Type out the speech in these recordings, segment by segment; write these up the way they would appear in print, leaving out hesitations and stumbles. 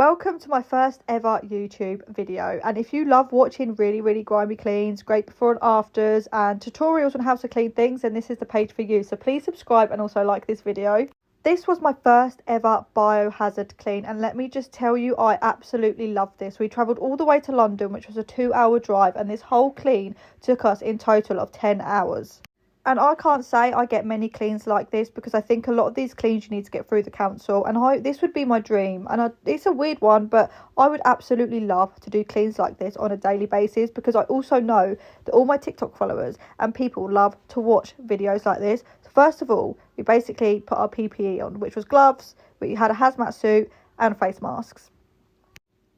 Welcome to my first ever YouTube video, and if you love watching really grimy cleans, great before and afters and tutorials on how to clean things, then this is the page for you. So please subscribe and also like this video. This was my first ever biohazard clean, and let me just tell you, I absolutely loved this. We travelled all the way to London, which was a 2-hour drive, and this whole clean took us in total of 10 hours. And I can't say I get many cleans like this, because I think a lot of these cleans you need to get through the council, and this would be my dream. And it's a weird one, but I would absolutely love to do cleans like this on a daily basis, because I also know that all my TikTok followers and people love to watch videos like this. So first of all, we basically put our PPE on, which was gloves, we had a hazmat suit and face masks.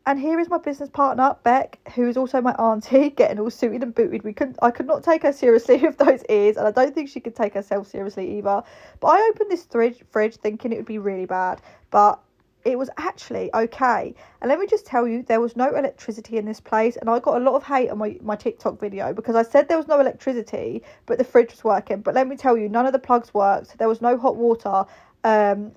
And here is my business partner, Beck, who is also my auntie, getting all suited and booted. I could not take her seriously with those ears, and I don't think she could take herself seriously either. But I opened this fridge thinking it would be really bad, but it was actually okay. And let me just tell you, there was no electricity in this place, and I got a lot of hate on my TikTok video because I said there was no electricity, but the fridge was working. But let me tell you, none of the plugs worked. There was no hot water.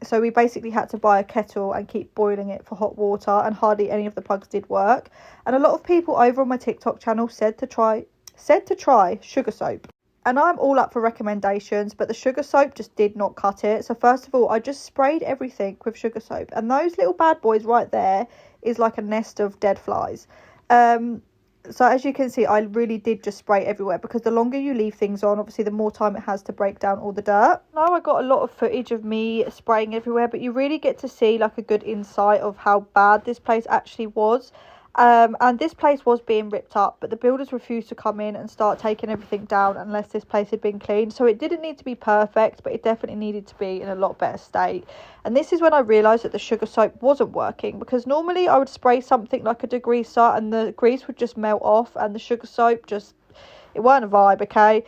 So we basically had to buy a kettle and keep boiling it for hot water, and hardly any of the plugs did work. And a lot of people over on my TikTok channel said to try sugar soap. And I'm all up for recommendations, but the sugar soap just did not cut it. So first of all, I just sprayed everything with sugar soap, and those little bad boys right there is like a nest of dead flies. So as you can see, I really did just spray everywhere, because the longer you leave things on, obviously the more time it has to break down all the dirt. Now I got a lot of footage of me spraying everywhere, but you really get to see like a good insight of how bad this place actually was. And this place was being ripped up, but the builders refused to come in and start taking everything down unless this place had been cleaned. So it didn't need to be perfect, but it definitely needed to be in a lot better state. And this is when I realised that the sugar soap wasn't working, because normally I would spray something like a degreaser and the grease would just melt off, and the sugar soap it weren't a vibe, okay?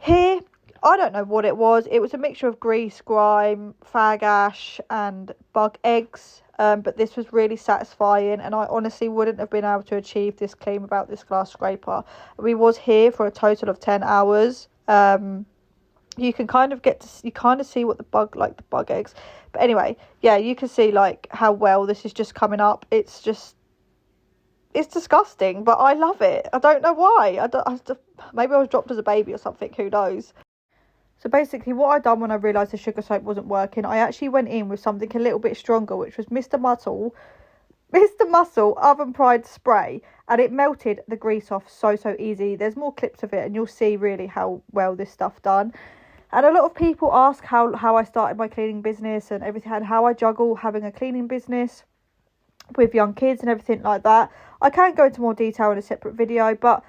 Here, I don't know what it was. It was a mixture of grease, grime, fag ash and bug eggs. But this was really satisfying, and I honestly wouldn't have been able to achieve this clean without this glass scraper. We was here for a total of 10 hours. You can kind of see what the bug eggs. But anyway, yeah, you can see like how well this is just coming up. It's disgusting, but I love it. I don't know why. Maybe I was dropped as a baby or something, who knows. So basically what I done when I realised the sugar soap wasn't working, I actually went in with something a little bit stronger, which was Mr. Muscle Oven Pride Spray, and it melted the grease off so easy. There's more clips of it and you'll see really how well this stuff done. And a lot of people ask how I started my cleaning business and everything, and how I juggle having a cleaning business with young kids and everything like that. I can go into more detail in a separate video, but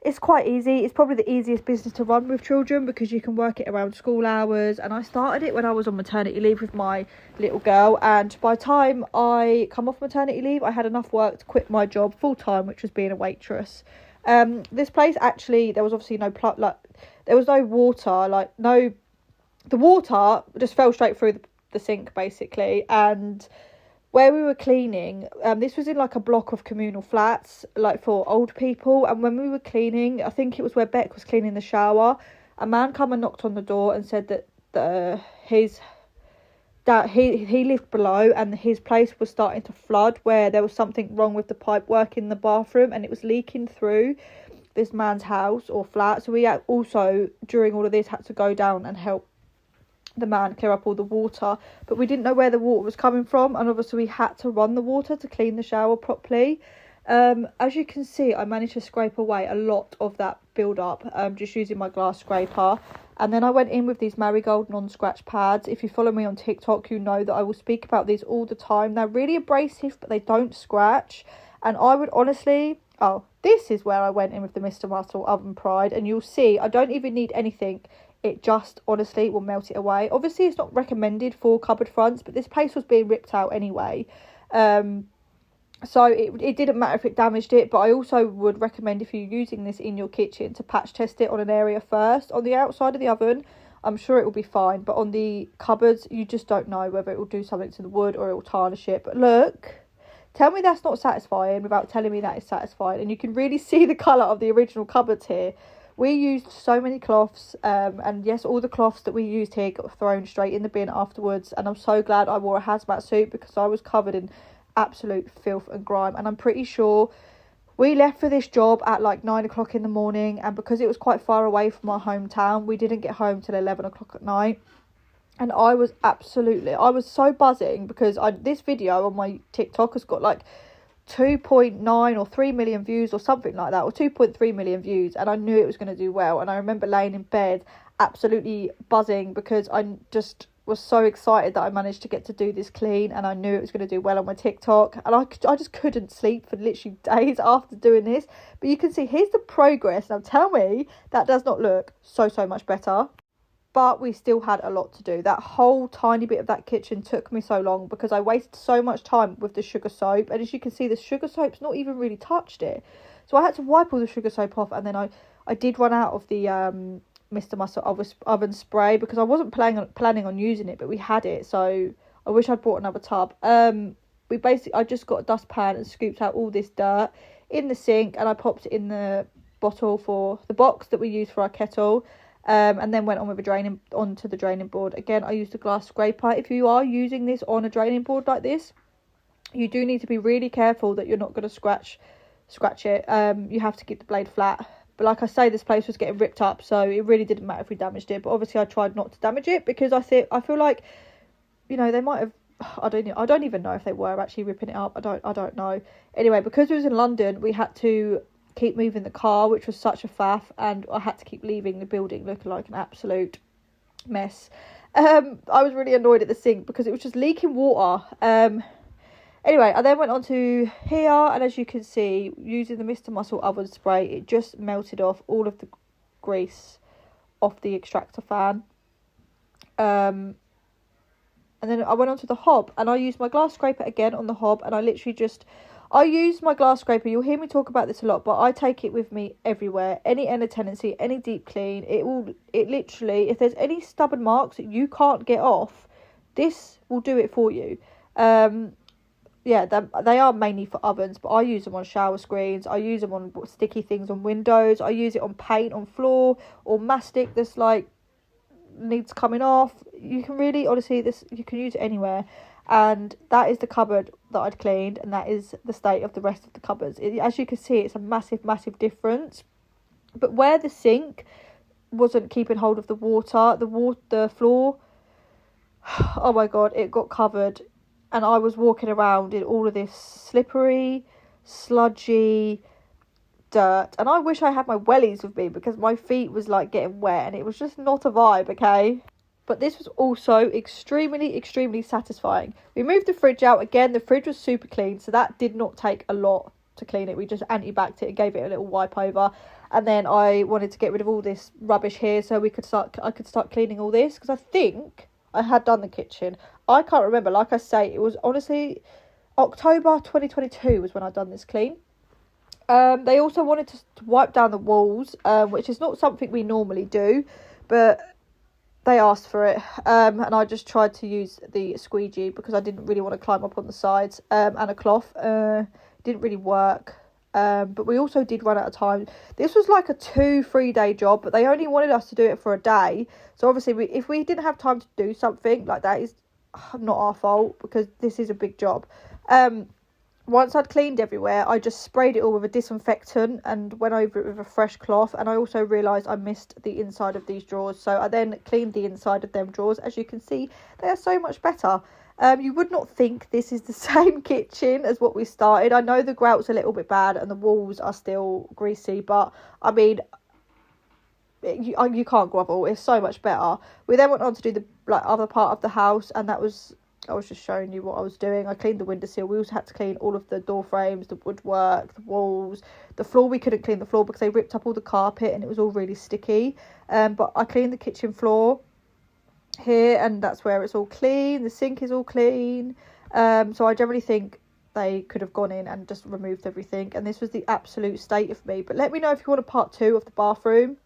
it's quite easy. It's probably the easiest business to run with children, because you can work it around school hours. And I started it when I was on maternity leave with my little girl, and by the time I come off maternity leave, I had enough work to quit my job full time, which was being a waitress. This place, actually, there was obviously no there was no water, the water just fell straight through the sink basically. And where we were cleaning, this was in like a block of communal flats, like for old people. And when we were cleaning, I think it was where Beck was cleaning the shower, a man come and knocked on the door and said that he lived below, and his place was starting to flood, where there was something wrong with the pipe work in the bathroom, and it was leaking through this man's house or flat. So we also, during all of this, had to go down and help the man clear up all the water, but we didn't know where the water was coming from, and obviously we had to run the water to clean the shower properly. As you can see, I managed to scrape away a lot of that build up, just using my glass scraper. And then I went in with these Marigold non-scratch pads. If you follow me on TikTok, you know that I will speak about these all the time. They're really abrasive, but they don't scratch. And I would honestly, this is where I went in with the Mr. Muscle Oven Pride, and you'll see I don't even need anything. It just honestly will melt it away. Obviously it's not recommended for cupboard fronts, but this place was being ripped out anyway, so it didn't matter if it damaged it. But I also would recommend, if you're using this in your kitchen, to patch test it on an area first. On the outside of the oven, I'm sure it will be fine, but on the cupboards, you just don't know whether it will do something to the wood or it will tarnish it. But look, tell me that's not satisfying without telling me that is satisfying. And you can really see the colour of the original cupboards here. We used so many cloths, and yes, all the cloths that we used here got thrown straight in the bin afterwards. And I'm so glad I wore a hazmat suit, because I was covered in absolute filth and grime. And I'm pretty sure we left for this job at like 9 o'clock in the morning, and because it was quite far away from our hometown, we didn't get home till 11 o'clock at night. And I was so buzzing because this video on my TikTok has got like 2.9 or 3 million views or something like that, or 2.3 million views, and I knew it was going to do well. And I remember laying in bed absolutely buzzing because I just was so excited that I managed to get to do this clean, and I knew it was going to do well on my TikTok. And I just couldn't sleep for literally days after doing this. But you can see here's the progress. Now tell me that does not look so much better. But we still had a lot to do. That whole tiny bit of that kitchen took me so long because I wasted so much time with the sugar soap. And as you can see, the sugar soap's not even really touched it. So I had to wipe all the sugar soap off. And then I did run out of the Mr. Muscle oven spray because I wasn't planning on using it, but we had it. So I wish I'd bought another tub. I just got a dustpan and scooped out all this dirt in the sink. And I popped it in the bottle for the box that we use for our kettle. And then went on with onto the draining board. Again, I used a glass scraper. If you are using this on a draining board like this, you do need to be really careful that you're not going to scratch it. You have to keep the blade flat. But like I say, this place was getting ripped up, so it really didn't matter if we damaged it. But obviously I tried not to damage it because I feel like, you know, they might have, I don't even know if they were actually ripping it up. I don't know. Anyway, because it was in London, we had to keep moving the car, which was such a faff, and I had to keep leaving the building looking like an absolute mess. I was really annoyed at the sink because it was just leaking water. Anyway, I then went on to here, and as you can see, using the Mr. Muscle oven spray, it just melted off all of the grease off the extractor fan. And then I went on to the hob, and I used my glass scraper again on the hob, and I use my glass scraper. You'll hear me talk about this a lot, but I take it with me everywhere. Any end of tenancy, any deep clean. It literally, if there's any stubborn marks that you can't get off, this will do it for you. Yeah, they are mainly for ovens, but I use them on shower screens. I use them on sticky things on windows. I use it on paint on floor or mastic that's like needs coming off. You can really, honestly, you can use it anywhere. And that is the cupboard that I'd cleaned, and that is the state of the rest of the cupboards. As you can see, it's a massive difference. But where the sink wasn't keeping hold of the water, the floor, oh my god, it got covered. And I was walking around in all of this slippery, sludgy dirt. And I wish I had my wellies with me because my feet was like getting wet, and it was just not a vibe, okay? But this was also extremely satisfying. We moved the fridge out. Again, the fridge was super clean, so that did not take a lot to clean it. We just anti-backed it and gave it a little wipe over. And then I wanted to get rid of all this rubbish here so I could start cleaning all this, because I think I had done the kitchen. I can't remember. Like I say, it was honestly October 2022 was when I done this clean. They also wanted to wipe down the walls, which is not something we normally do, but they asked for it, and I just tried to use the squeegee because I didn't really want to climb up on the sides, and a cloth. Didn't really work, but we also did run out of time. This was like a 2-3 day job, but they only wanted us to do it for a day. So obviously if we didn't have time to do something like that, is not our fault because this is a big job. Once I'd cleaned everywhere, I just sprayed it all with a disinfectant and went over it with a fresh cloth. And I also realised I missed the inside of these drawers. So I then cleaned the inside of them drawers. As you can see, they are so much better. You would not think this is the same kitchen as what we started. I know the grout's a little bit bad and the walls are still greasy. But, I mean, you can't grovel. It's so much better. We then went on to do the other part of the house, and that was... I was just showing you what I was doing. I cleaned the windowsill. We also had to clean all of the door frames, the woodwork, the walls, the floor. We couldn't clean the floor because they ripped up all the carpet and it was all really sticky. But I cleaned the kitchen floor here, and that's where it's all clean. The sink is all clean. So I generally think they could have gone in and just removed everything. And this was the absolute state of me. But let me know if you want a part 2 of the bathroom.